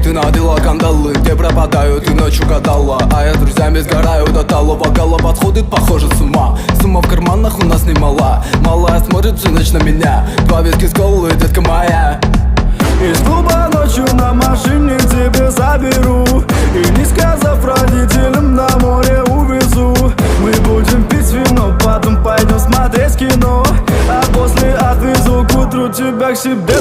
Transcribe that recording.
ты надела кандалы, где пропадаю, ты ночью гадала. А я с друзьями сгораю до талого, голова подходит, похоже, с ума. Сумма в карманах у нас немала, малая смотрит всю ночь на меня. 2 виски с колой, детка моя. Из клуба ночью на машине тебе заберу, и не сказав родителям, на море увезу. Мы будем пить вино, потом пойдем смотреть кино, а после отвезу к утру тебя к себе